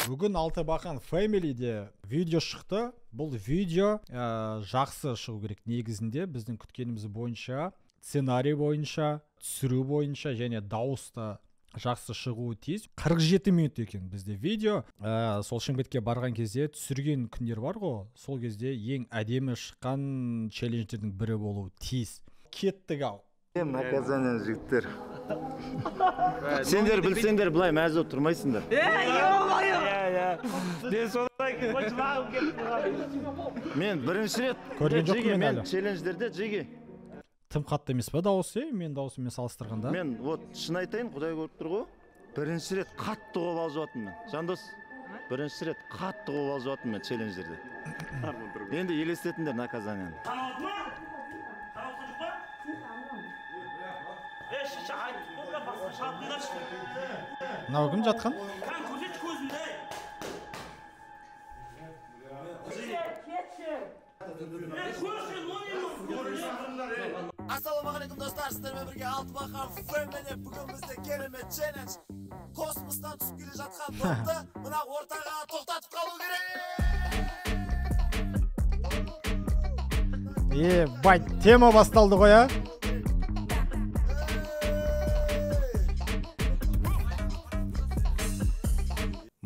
Бүгін Алтыбақан Фэмилиде видео шықты. Бұл видео жақсы шығу керек негізінде. Біздің күткеніміз бойынша, сценарий бойынша, түсіру бойынша және дауысты жақсы шығуы тиіс. 47 минут екен бізде видео. Сол Шымкентке барған кезде түсірген күндер бар ғой. Сол кезде ең әдемі шыққан челлендждердің бірі болуы тиіс. Кеттік ау. Наказание жігіттер. Сендер білсеңдер былай мәз болып тұрмайсыңдар. Мен бірінші рет көрген жоқпын мен әлі. челлендждерде жеге. Тым қатты емес па дауысы? Мен даусымен салыстырғанда. Мен вот шын айтайын, Құдай көріп тұр ғой. Бірінші рет қатты қобал жуатын мен. Жандос, бірінші рет қатты қобал жуатын мен челлендждерде. Енді елестетіңдер наказанияны. Мынау кім жатқан? Ассалаумағалейкум достар, сіздермен бірге Алтыбақан Фэмили. Бүгін бізде керемет челлендж. Космостан түсіп келе жатқан топты мына ортаға тоқтатып қалу керек. Бай, тема басталды ғой, а?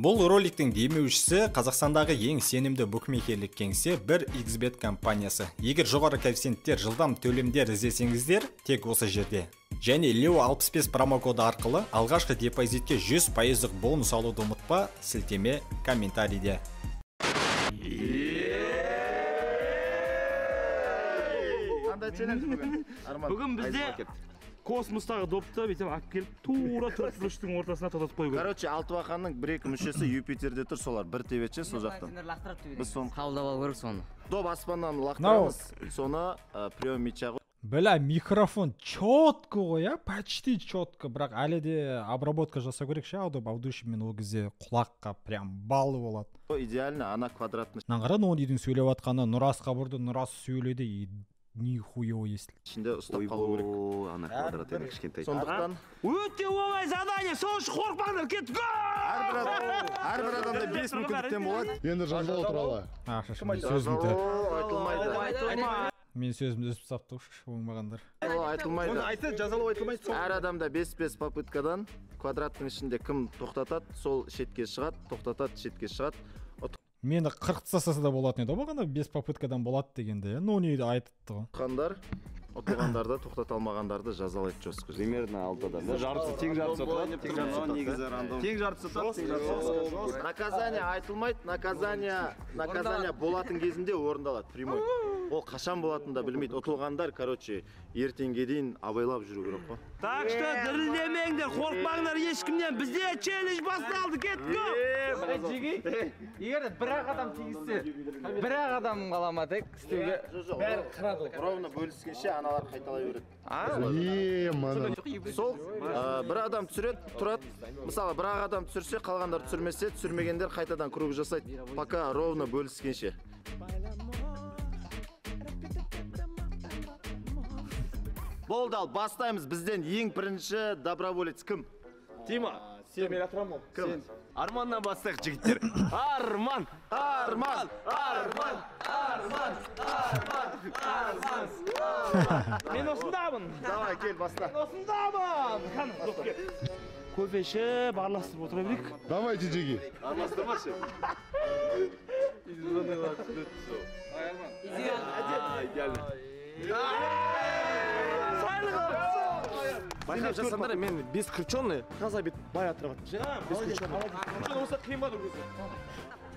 Бұл роликтің демеушісі Қазақстандағы ең сенімді букмекерлік кеңсе 1xbet компаниясы. Егер жоғары коэффициенттер, жылдам төлемдер іздесеңіздер, тек осы жерде. Және Leo 65 промокоды арқылы алғашқы депозитке 100% бонус алуды ұмытпа, сілтеме комментарийде. Бүгін бізде космостағы допты бетем алып келіп тура төрт бұрыштың ортасына тоқтатып қою керек. Короче, Алтыбақанның бір-екі мүшесі Юпитерде тұр, солар бір тебетші сол жақтан. Біз соны қабылдап алу керек соны. Доп аспаннан лақтырамыз, соны прием мяча. Бля, микрофон четко ғой, а? Почти четко, бірақ әлі де обработка жасау керек ше, аудиошымен ол кезде құлаққа прям балы болады. Идеально, ана квадратный. Наңғара Нонидің сөйлеп атқаны, Нұрас қабырды, Нұрас сөйледі, нихуево естілді. Ішінде ұстап қалу керек. Ана квадрат енді кішкентай. Сондықтан Өте оңай задание, сол үшін қорқпаңдар, кеттік. әрбір адамда 5 мүмкіндіктен болады. Енді жанжал туралы. Мен сөзімді үзіп саптық, оңмағандар. Айтылмайды. Айтты, жазалау айтылмайды. Әр адамда 5-5 попыткадан квадраттың ішінде кім тоқтатады, сол шетке шығады, тоқтатады, шетке шығады. Мені 40 тастаса да болатын еді, бағана 5 попыткадан болады дегенде, ну не айтыпты ғой. Ұтылғандарды, тоқтата алмағандарды жазалайды жосқы. Примерно 6-дан. Жартысы тең жартысы отырады, тең жартысы отырады. Тең жартысы отырады, тең жартысы отырады. Наказание айтылмайды, наказание болатын кезінде орындалады, прямой. Ол қашан болатында білмейді. Ұтылғандар, короче, ертеңге дейін абайлап жүру керек қой. Так что дірілдемеңдер, қорқпаңдар ешкімнен. Бізде челлендж басталды, кеттік. Егер бір-ақ адам тигізсе, бір-ақ адам қаламадық істеуге бәрі қырады. Ровно бөліскенше аналар қайталай береді. Сол Бір адам түсіреді, тұрады. Мысалы, бір адам түсірсе, қалғандар түсірмесе, түсірмегендер қайтадан круг жасайды. Пока ровно бөліскенше. Болдал, бастаймыз. Бізден ең бірінші доброволец кім? Тима, сен мен атырамын ол. Кім? Арманнан бастайық, жігіттер. Арман! Арман! Арман! Арман! Арман! Мен осындамын. Давай, кел, баста. Мен осындамын. Кофе ішіп, араластырып отыра берейік. Давайте, жеги. Араластырмашы. Байқап жасандар, мен бес крученый, таза бет бай атырап атым. Бес крученый. Крученый болса қиын ба дүргізі?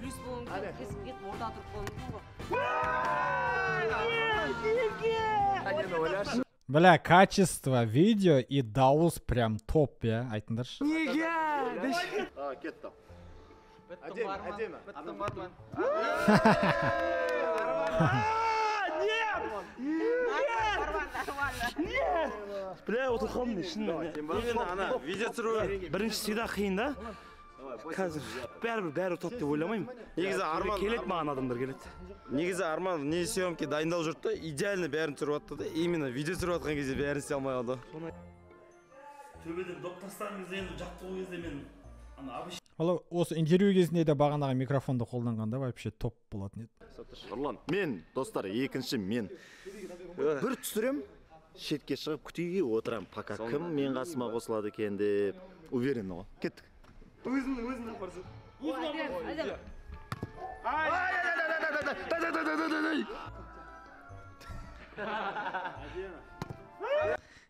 Плюс болуын кесіп кетіп орта тұрып қалуын ғой. Бля, качество видео и дауыс прям топ, я, айтыңдаршы. Неге? Кетті. Әдемі. Біттім барман. Бля, отыр қалдым шынымен. Ана, видео түсіру Бірінші всегда қиын да. Қазір бәрі ұтады деп ойламаймын. Негізі Арман келеді маған адамдар келеді. Негізі Арман не съемке дайындал жүрді, идеально бәрін түсіріп атты да, именно видео түсіріп атқан кезде бәрін істей алмай қалды. Төбеден доп тастаған кезде енді жаттығу кезде мен Ол осы интервью кезінде де бағанағы микрофонды қолданғанда вообще топ болатын еді. Нұрлан, мен достар, екінші мен бір түсірем, шетке шығып күтуге отырам, пока кім мен қасыма қосылады екен деп уверен ғой. Кеттік. Өзін апарсын.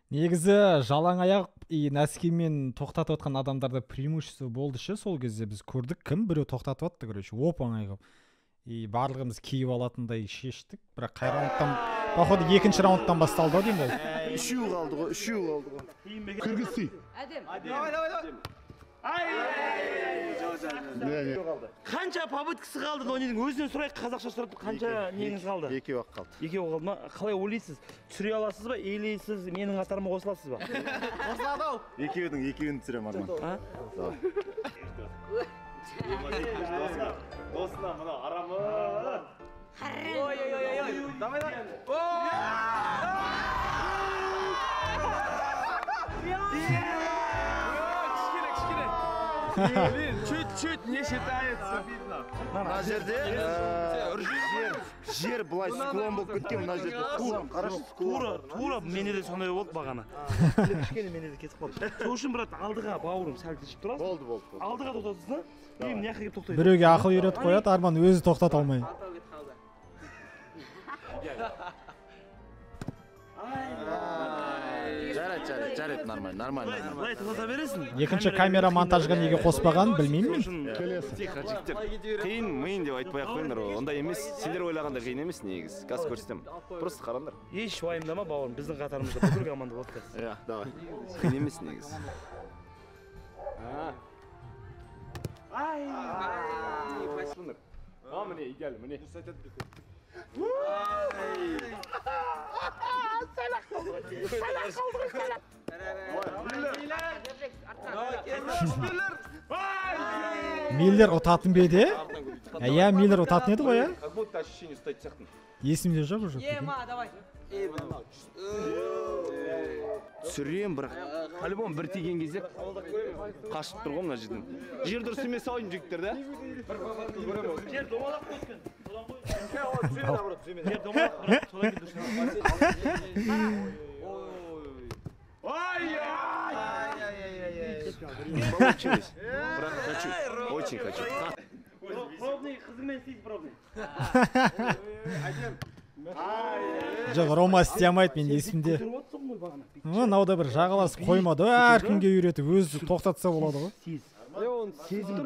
Негізі жалаң аяқ нәскимен тоқтатып отқан адамдарда преимущество болды ше, сол кезде біз көрдік, кім біреу тоқтатып атты, короче, оп-оңай қылып. Барлығымыз киіп алатындай шештік, бірақ қай раундтан, походу екінші раундтан басталды деймін ол. Үшеу қалды ғой. Кыргызсый. Қанша попыткасы қалды Нонидің? Өзінен сұрайық, қазақша сұрап, қанша неңіз қалды? Екеу ақ қалды. Екеу қалды ма? Қалай ойлайсыз? Түсіре аласыз ба? Или сіз менің қатарыма қосыласыз ба? Қосылады ау. Екеуін түсірем Арман. Досына мына арамы. Ой. Давай. Чуть-чуть не считается. Мына жерде жер былай склон болып кеткен, мына жерде Тура менде де сондай болды бағана. Кішкене менде де кетіп қалды. Сол үшін брат, алдыға бауырым сәл кешіп тұрасың. болды. Алдыға тоқтатасыз да? Мен мына жаққа келіп тоқтайды. Біреуге ақыл үйретіп қояды, Арман өзі тоқтата алмай. Жарайды, нормально. Былай тоқтата бересің. Екінші камера монтажға неге қоспаған, білмеймін мен. Тихо, жігіттер. Қиын деп айтпай ақ қойыңдар. Ондай емес. Сендер ойлағандай қиын емес негізі. Газ көрсетем. Просто қараңдар. Еш уайымдама бауырым, біздің қатарымызда бүкіл команда болады қазір. Иә, давай. Қиын емес негізі. Міне, идеал, міне. Миллер ұтатын бе еді? Иә, Миллер ұтатын еді ғой, Как будто ощущение ұстайтын сияқтын. Есімде жоқ уже. Давай. Түсірем, бірақ по-любому бір тиген кезде қашып тұр ғой мына жерден. Жер дұрыс емес ойын жігіттер да? Жер домалақ көткен. Жер домалақ, содан келді. Получилось. Бірақ хочу, очень хочу. Пробный, қызыңмен істейді пробный. Жоқ, Рома істемейді, мен есімде. Науда бір жағаласып қоймады, әркімге үйретіп, өзі тоқтатса болады ғой. Сезім.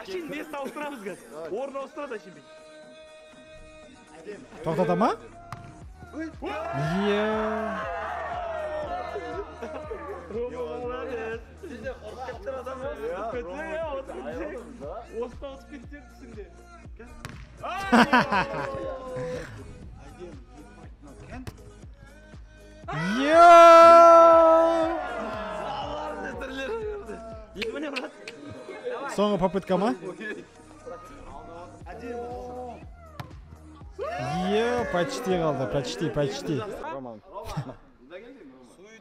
Ашин бес ауыстырамыз қазір. Орын ауыстырады Ашин бес. Тоқтата ма? Сізде қорқаттыр адам осы. Осы тауысып кетсең түсінде. Соңғы попытка ма? Почти қалды, почти.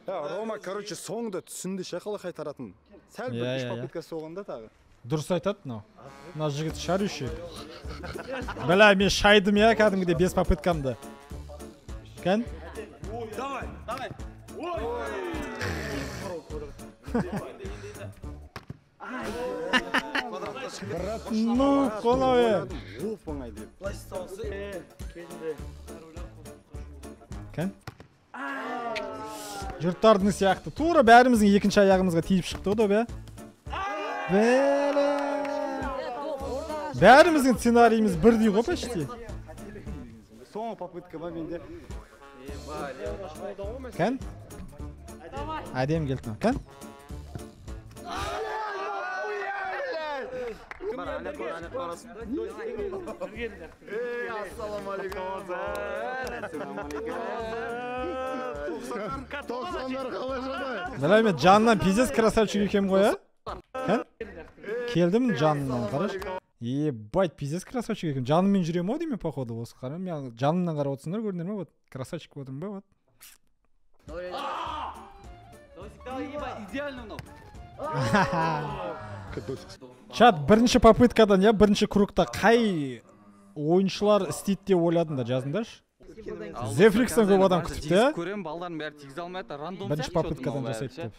Рома, короче, соңында түсінді шақылы қайтаратын. Сәл бір үш попытка соғында тағы. Дұрыс айтады, мына жігіт шарющий. Бәлә, мен шайдым я, кәдімгіде 5 попыткамды. Кән? Давай. Ну, қонауы. Оп-оңай деп. Кән? Жұрттардың сияқты. Тура бәріміздің екінші аяғымызға тиіп шықты ғой бе? Бәріміздің сценарийіміз бірдей ғой почти. Соңғы попытка ба менде. Кән? Әдем келді. Кән? Бәлай, мен жанынан пиздец красавчик екем ғой, а? Кән? Келдім жанынан, қараш. Ебать, пиздец красавчик екем. Жаныммен жүрем ау деймін, походу, осы қарам. Мен жанымнан қарап отырсыңдар, көрдіңдер ма? Вот красавчик болдым ба, вот. Идеально мынау. Чат, бірінші попыткадан, я бірінші кругта қай ойыншылар істейді деп ойладыңдар, жазыңдаршы. Зефрикстен көп адам күтіпті, иә? Көрем, балдардың бәрі тигізе алмайды, рандом Бірінші попыткадан жасайды деп.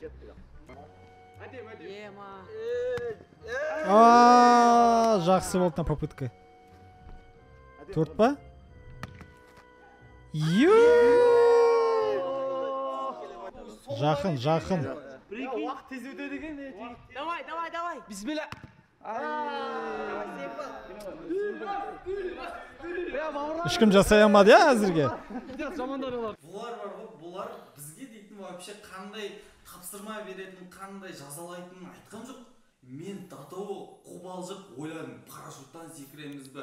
Жақсы болды попытка. 4 па? Жақын. Уақыт тез өтеді деген. Давай. Бисмилля. Ешкім жасай алмады, иә, әзірге? Бұлар бізге дейтін вообще қандай тапсырма беретін, қандай жазалайтынын айтқан жоқ. Мен датау қобалжып ойладым, парашюттан секіреміз бе?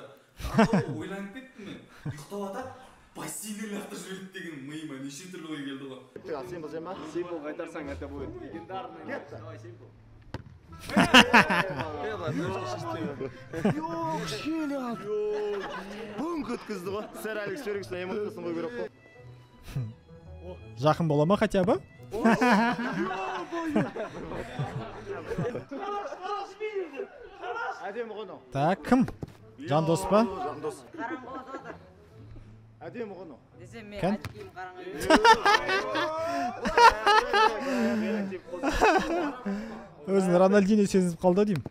Датау ойланып кеттім мен. Ұйықтап атады, бассейннен лақтырып жібереді деген миыма неше түрлі ой келді ғой. Симпл сен ба? Симпл қайтарсаң, это будет легендарный. Кетті. Бұң күткізді ғой. Сэр Алекс Фергюсон эмоциясын қой керек қой. Жақын бола ма хотя бы? Әдемі ғыну. Так, кім? Жандос па? Жандос. Әдемі ғыну. Десем мен Кән? айтқым қараңғы. Өзін Рональдино сезініп қалды деймін.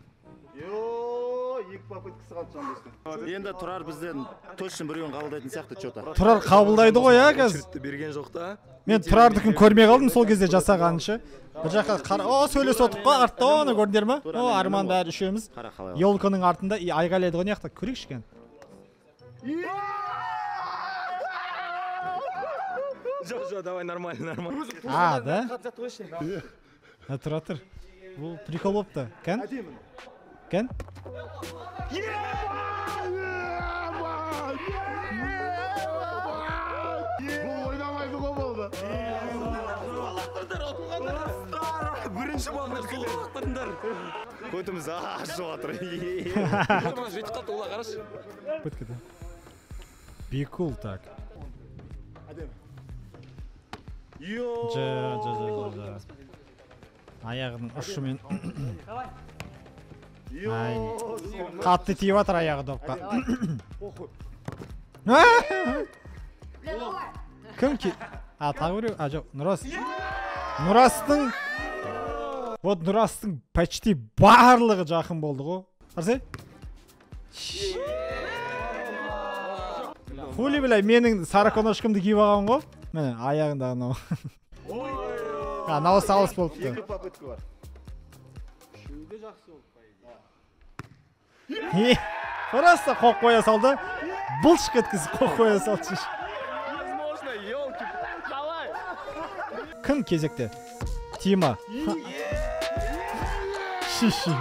Екі попыткасы қалды Жандостың. Енді Тұрар бізден точно біреуін қабылдайтын сияқты что-то. Тұрар қабылдайды ғой, иә, қазір? Берген жоқ та. Мен Тұрардікін көрмей қалдым сол кезде жасағаныншы. Бір жаққа сөйлесіп отырып қой, артта оны көрдіңдер ме? Арман бәрі үшеуміз. Елканың артында айғайлайды ғой, неяқта көрейікші екен. Жоқ, давай, нормально. Да? Тұра тұр. Бұл прикол болыпты. Кән? Кән? Бұл ойнамайды ғой болды. Бірінші балды лақтырыңдар. Көтіміз ашып жатыр. Жетіп қалды, ола қарашы. Пыткада. Бекул так. Жа. Аяғының ұшымен. Қатты тиіп атыр аяғы допқа. Кім ке? Тағы біреу? Жоқ, Нұрас. Нұрастың почти барлығы жақын болды ғой. Қарсай? Хули білай, менің сараконошкымды киіп алған ғой. Міне, аяғындағы нау. Нау салыс болыпты. Екі попытка бар. Просто қоқ қоя салды. Бұлш кеткізіп қоқ қоя салды. Кім кезекте? Тима. Шиши.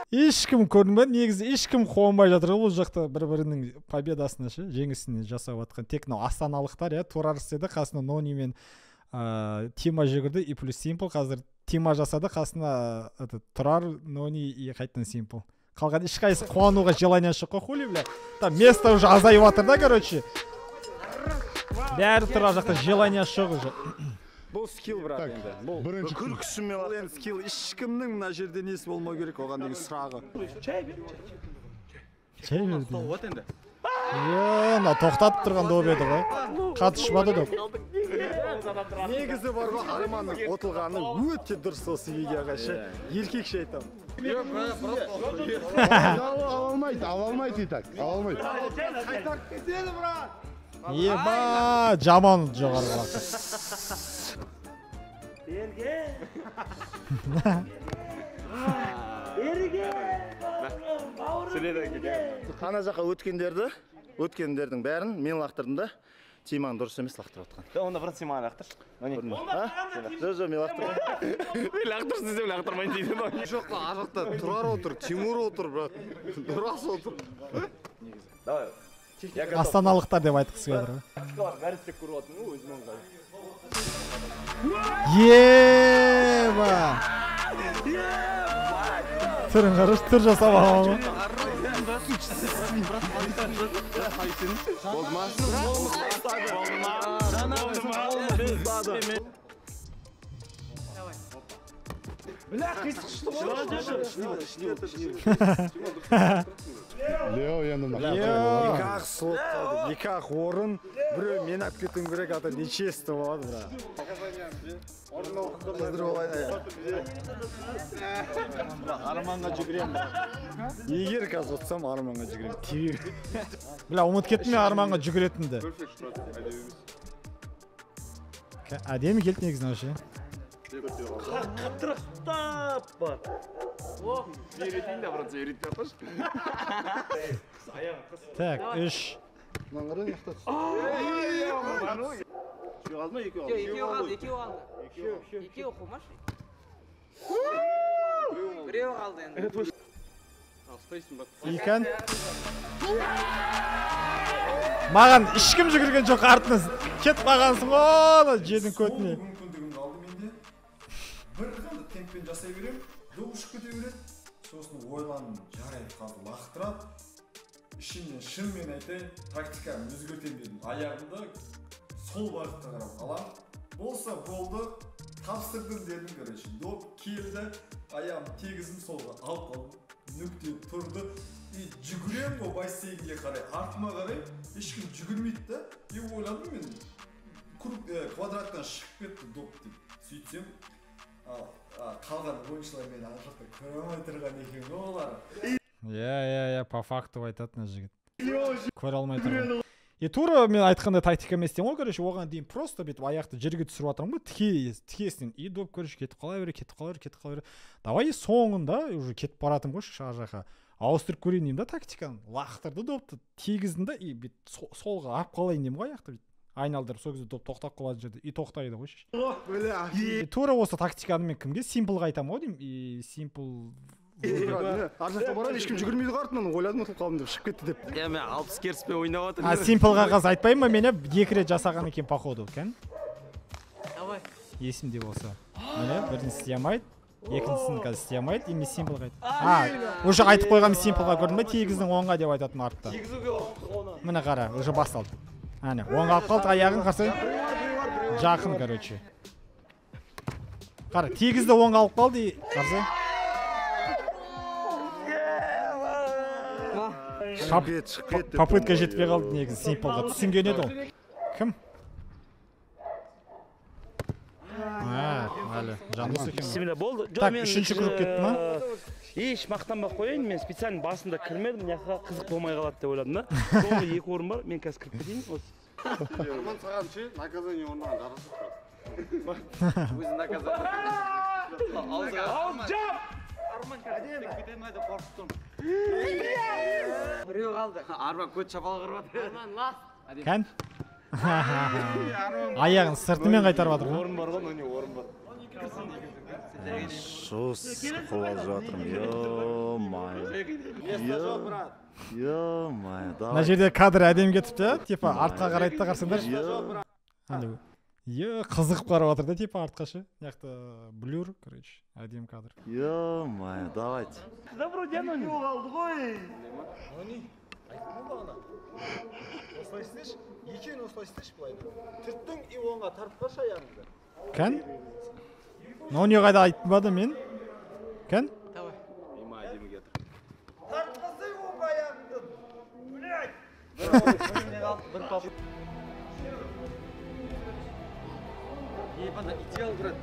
Ешкім көрінбе, негізі ешкім қуанбай жатыр бұл жақта бір-бірінің победасына ше, жеңісіне жасап атқан. Тек астаналықтар, иә, Тұрар істеді, қасына Нони мен Тима жүгірді, и плюс Симпл. Қазір Тима жасады, қасына Тұрар, Нони и қайтын Симпл. Қалған ешқайсы қуануға желание шыққы хули, бля. Там место уже азайып атыр да, короче. Бәрі Тұрар жақта желание шығы же. Бұл скилл, брат, енді. Бұл күшімен Бұл енді скилл. Ешкімнің мына жерде несі болмау керек, оған деген сұрағы. Чай берді. Тоқтатып тұрған доп еді ғой. Қатышпады доп. Негізі бар ғой, Арманның отылғаны өте дұрыс осы видеоға ше. Еркекше айтам. ала алмайды и так. Қайтарып кетеді, брат. Еба, жаман жоғарыға. Қана жаққа өткендердің бәрін мен лақтырдым да, Тиманың дұрыс емес лақтырып отқан. Онда брат Тиманы лақтыр. Жоқ, мен лақтырмайын. Мен лақтырсын десем лақтырмайын дейді. Жоқ, арақта Тұрар отыр, Тимур отыр, брат. Нұрас отыр. Давай. Астаналықтар деп айтқысы келді ғой. Бәрі істеп көріп отырмын, өзім оңдай. Еба! Түрін қараш, түр жасап алған ғой. Болды ма? Лео енді Екі-ақ слот қалды, екі-ақ орын. Біреу мен алып кетуім керек, ата нечесті болады, бра. Арманға жүгірем. Егер қазір ұтсам, Арманға жүгірем. Бля, ұмыт кеттім мен Арманға жүгіретінді. Әдемі келді негізін вообще. Қаттырақ ұстап бар. Үйретейін де, братцы, үйретпей қош. Так, 3. Екеу қумаш. Біреу қалды енді. Екен. Маған ешкім жүгірген жоқ артыңыз. Кет мағансың ғой, жедің көтіне. Мүмкіндігімді алды менде. Бір қанды темппен жасай берем, ұшып кете береді. Сосын ойланым, жарайды қалды лақтырады. Ішімнен шынымен айтайын, тактиканы өзгертем дедім. Аяғымды сол бағытта қарап алам. Болса болды, тапсырдым дедім, короче. Доп келді, аяғым тегізім солға алып қалдым. Нүкте тұрды. И жүгірем ғой бассейнге қарай, артыма қарай, ешкім жүгірмейді да. И ойладым мен, квадраттан шығып кетті доп деп. Сөйтсем, қалған ойыншылар мені аңқыртты көремай тұрған екен олар. По факту айтатын жігіт. Көре алмай тұрған. И тура мен айтқандай тактика емес деймін ғой, короче, оған дейін просто бүйтіп аяқты жерге түсіріп жатырмын ғой, тікесінен. И доп, короче, кетіп қала бере. Давай соңында уже кетіп баратым ғой шар жаққа. Ауыстырып көрейін деймін да тактиканы. Лақтырды допты, тегіздің да, и солға алып қалайын деймін ғой аяқты. Айналдырып, сол кезде доп тоқтап қалатын жерде. И тоқтайды ғой. И тура осы тактиканы мен кімге симплға айтамын ғой деймін. И симпл Ар жақта барам, ешкім жүгірмейді артынан, ойладым ұтылып қалдым деп шығып кетті деп. Мен 60 керіспен ойнап жатырмын. Симплға қазір айтпаймын ба, мені 2 рет жасаған екен походу, кән? Давай. Есімде болса. Мені бірін істей алмайды, екіншісін қазір істей алмайды, и мен симплға айтып. Уже айтып қойғам симплға көрдің бе, тегіздің оңға деп айтатын артта. Міне қара, уже басталды. Әне, оңға алып қалды, аяғын қарсы. Жақын, короче. Қара, тегізді оңға алып қалды, қарсы. Попытка жетпей қалды негізі симплға түсінген еді ол. Кім? Әлі, жандос екен. Болды. Так, үшінші круг кетті ма? Еш мақтанбақ қояйын, мен специально басында кірмедім, мына қызық болмай қалады деп ойладым да. Соңғы 2 орын бар, мен қазір кіріп кетейін осы. Арман саған ше, наказание орнаған жарасып тұрады. Өзі наказание. Ал жап! Арман кетейін айды қорқып тұрмын. Біреу қалды. Арман көт шапал қырып жатыр. Арман ласт. Кән? Аяғын сыртымен қайтарып жатыр ғой. Орын бар ғой, не орын бар. Шос қобалжып жатырмын. Ё-май, Мына жерде кадр әдем кетіпті, типа артқа қарайды да қарсаңдар. Қызығып қарап жатыр да, типа артқа ше. Яқты блюр, короче, әдем кадр. Ё-май, давайте. Добро день, қалды ғой. Осылай істеш, екеуін осылай істеш бұлайды. Түрттің и оңға тарпқа шаяңызды. Кән? Но не қайда айтпады мен? Кән? Давай. Ема әдемі кетір. Тарпқасы оңға аяңды. Блядь! Бір пап. Ебана идеал, брат.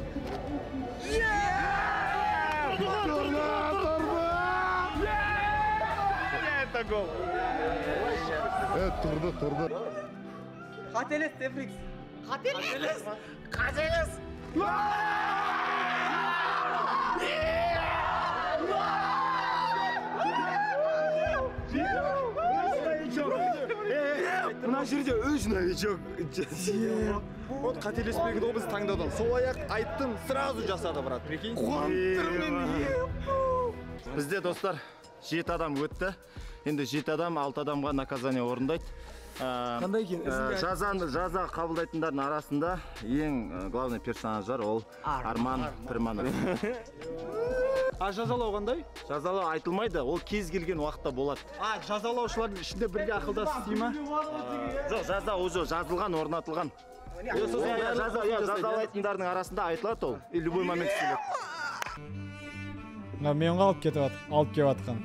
Это гол. Тұрды. Қателес, Тефрикс. Қателес! Мына жерде өз новичок. Вот қателеспеген ол біз таңдаудан. Сол аяқ айттым, сразу жасады, брат. Прикинь. Бізде достар 7 адам өтті. Енді 7 адам 6 адамға наказание орындайды. Қандай екен? Жаза қабылдайтындардың арасында ең главный персонаж бар, ол Арман Пірманов. А жазалау қандай? Жазалау айтылмайды, ол кез келген уақытта болады. Жазалаушылардың ішінде бірге ақылдасып істей ма? Жоқ, жаза уже жазылған, орнатылған. Жазалайтындардың арасында айтылады ол. Любой момент істеледі. Мен алып кетіп жатқан.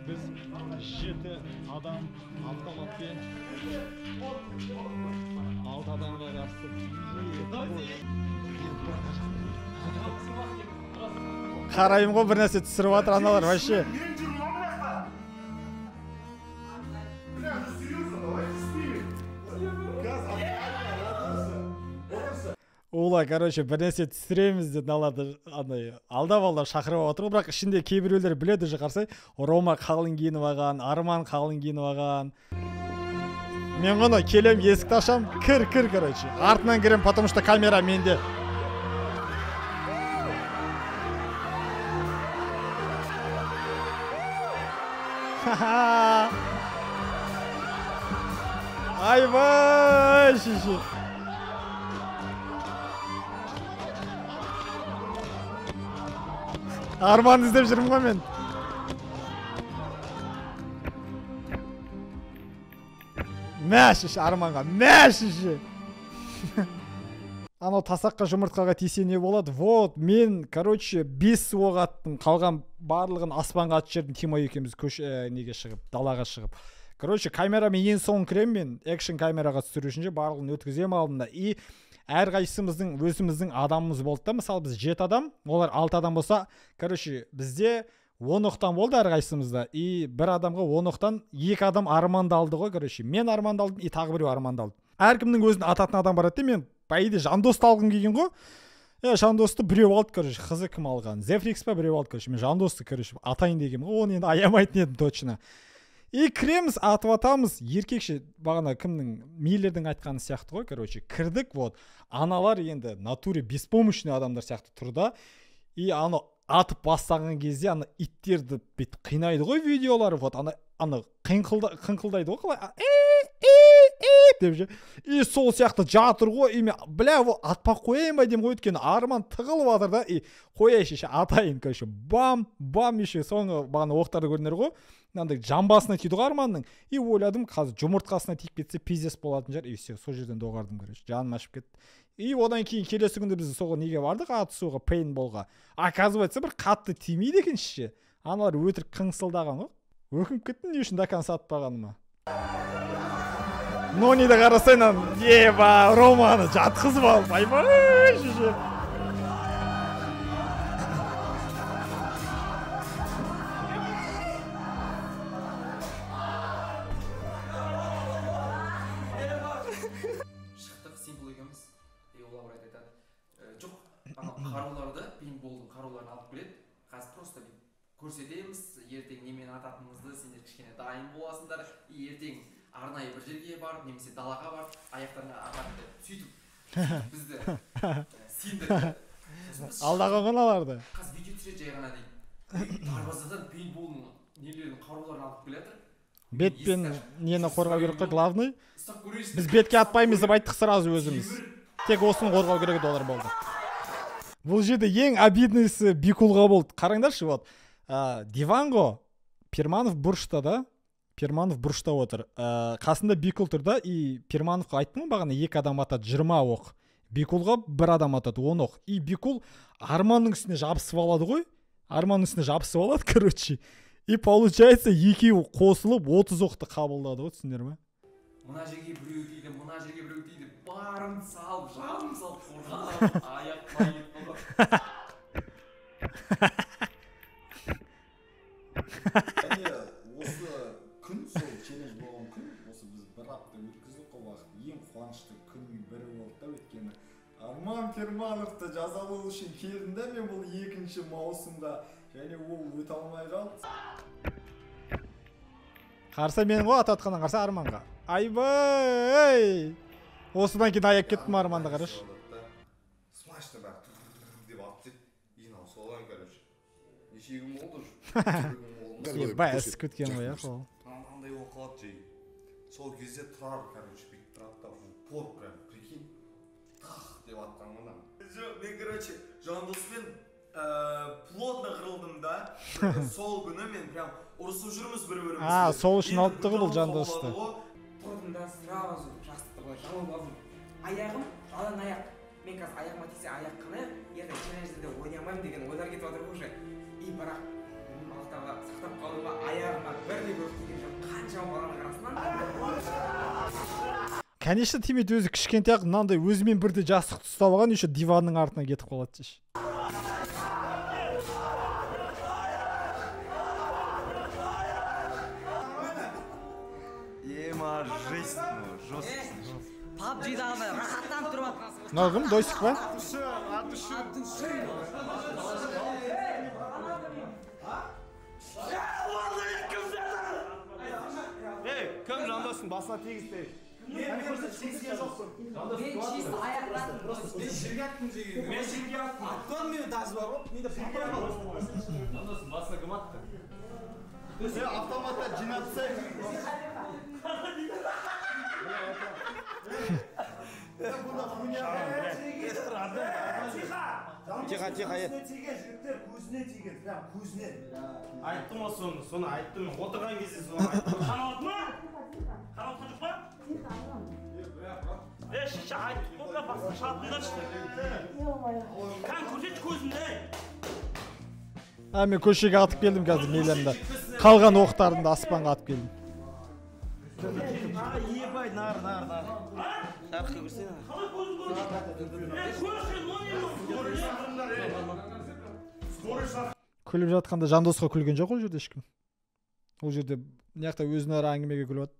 Біз 7 адам автоматпен 6 адамға қарсы Қарайым ғой, бір нәрсе түсіріп жатыр аналар вообще. Олай, короче, бір нәрсе түсіреміз деп алдап шақырып отыр ғой, бірақ ішінде кейбіреулер біледі же қарсай, Рома қалың киініп алған, Арман қалың киініп алған. Мен ғана келем, есікті ашам, кір, короче. Артынан кірем, потому что камера менде. Айбай, шеші. Арман іздеп жүрмін ғой мен. Мәшіш Арманға, мәшіші. Анау тасаққа жұмыртқаға тисе не болады? Вот, мен, короче, 5 оқ аттым, қалған барлығын аспанға атып жердім, Тимой екеуміз неге шығып, далаға шығып. Короче, камерамен ең соң кірем мен, экшн камераға түсіру үшін барлығын өткізем алдында. И әрқайсымыздың өзіміздің адамымыз болды да, мысалы біз 7 адам, олар 6 адам болса, короче, бізде 10 оқтан болды әрқайсымызда. И бір адамға 10 оқтан 2 адам арманды алды ғой, короче. Мен арманды алдым, и тағы біреу арманды алды. Әркімнің өзінің ататын адам барады, мен байыды жандосты алғым келген ғой. Жандосты біреу алды, короче, қызы кім алған? Зефрикс па біреу алды, короче. Мен жандосты, короче, атайын деген. Оны енді аямайтын едім точно. И кіреміз, атып атамыз, еркекше, бағана кімнің, Миллердің айтқаны сияқты ғой, короче, кірдік, вот, аналар енді натуре беспомощный адамдар сияқты тұрда, и аны атып бастаған кезде, аны itтерді бет қинайды ғой видеолары, вот, аны қыңқылдайды ғой, қалай, деп же, и сол сияқты жатыр ғой, и мен, бля, атпақ қояйын ба дем ғой, өткені Арман тығылып атыр да, и қояйшы, атайын, короче, бам, еще соңғы бағана оқтарды көрінер ғой, мынандай жамбасына тиді ғой Арманның, и ойладым, қазір жұмыртқасына тиіп кетсе пиздес болатын жар, и все, сол жерден доғардым, короче, жаным ашып кетті. И одан кейін келесі күнде біз соға неге бардық, атысуға, пейнтболға. Оказывается, бір қатты тимейді екен ше. Аналар өтірік қыңсылдаған ғой. Өкініп кеттім, не үшін дакан сатпағаныма. Но неде қарасайнан, еба, Романы жатқызып алып, айбай, ше. Қаруларды, пейнтболдың қаруларын алып келеді. Қазір просто көрсетеміз, ертең немен ататынымызды, сендер кішкене дайын боласыңдар. Ертең арнайы бір жерге барып, немесе далаға барып, аяқтарына ататты. Сөйтіп бізді сендірді. Алдағы ғаналарды. Қазір видео түсіреді жай ғана дейді. Дарбазадан пейнтболдың нелерін, қаруларын алып келеді. Бетпен нені қорғау керек қой, главный. Біз бетке атпаймыз деп айттық сразу өзіміз. Тек осыны қорғау керек еді, олар болды. Бұл жерде ең обидныйсы Бикулға болды. Қараңдаршы, вот. Диванго, Перманов бұрышта да, Перманов бұрышта отыр. Қасында Бикул тұр да, и Пермановқа айттым бағана 2 адам атады, 20 оқ. Бикулға 1 адам атады, 10 оқ. И Бикул Арманның үстіне жабысып алады ғой. Арманның үстіне жабысып алады, короче. И получается, екеуі қосылып 30 оқты қабылдады ғой, түсіндер ме? Мына жерге біреу дейді, мына жерге біреу дейді, барын салып, жанын салып, қорғалап, аяқ майып болды. Осы күн, сол челлендж болған күн, осы біз 1 апта өткіздік қой уақыт, ең қуанышты күннің бірі болды да, өйткені Арман Пермановты жазалау үшін келдім да, мен бұл 2-ші маусымда, және ол өте алмай қалды. Қарса мен ғой ататқаннан қарса Арманға. Айбай! Осыдан кейін аяп кеттім Арманды қараш. Смашты бәк деп атып, инал солай, короче. Нешегім болды жүр. Ебай, әсі көткен ғой, сол. Андай оқылады жей. Сол кезде тұрар, короче, бейт тұрады да, пор прям, прикинь. тах деп атқан ғой. Жоқ, мен короче Жандоспен плотно қырылдым да. Сол күні мен прям ұрысып жүрміз бір-бірімізге. Сол үшін алыпты ғой бұл Жандосты. Тұрдым да сразу жастықты былай жауып алдым. Аяғым жалаң аяқ. Мен қазір аяғыма тисе аяқ қаны, ертең челленджде ойнай алмаймын деген ойлар кетіп жатыр ғой уже. И бірақ ақтаға сақтап қалуға аяғыма бірде көріп тиген жоқ. Қаншама баланың арасынан. Конечно, Тимет өзі кішкентай ақ мынандай өзімен бірде жастықты ұстап алған, еще диванның артынан кетіп қалады деші. Ема, жесть, жестко. PUBG-дағы рахаттанып тұрып жатқансың. Нағым, дойсық ба? Кім Жандостың басына тегізді? Мен чисто аяқтан просто жерге аттым деген. Мен жерге аттым. Аттан мені даже бар ғой. Менде папа бар. Жандостың басына кім атты? Автоматта жинатса. Тихо, тихо, көзіне тиген, прям көзіне. Айттым ғой соны айттым. Отырған кезде соны айттым. Қанауат ма? Қанауатқа жоқ па? Шиша айттық қой, бірақ басқа шығатындаршы. Қан көрсетші көзімді. Мен көшеге атып келдім қазір мейлемді. Қалған оқтарымды аспанға атып келдім. Ебай, нар. Арқы көрсене. Қалай көзім көрсен, Күліп жатқанда Жандосқа күлген жоқ ол жерде ешкім. Ол жерде неқта өзіне ара әңгімеге күліп ат.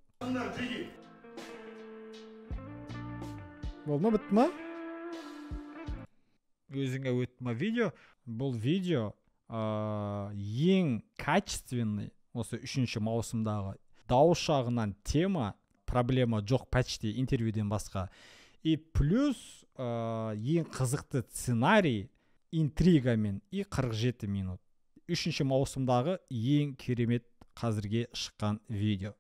Болма, бітті ма? Өзіңе өтті ма видео? Бұл видео ең качественный осы 3-ші маусымдағы дауыс жағынан тема, проблема жоқ почти интервьюден басқа. И плюс ең қызықты сценарий, интригамен и 47 минут. 3-ші маусымдағы ең керемет қазірге шыққан видео.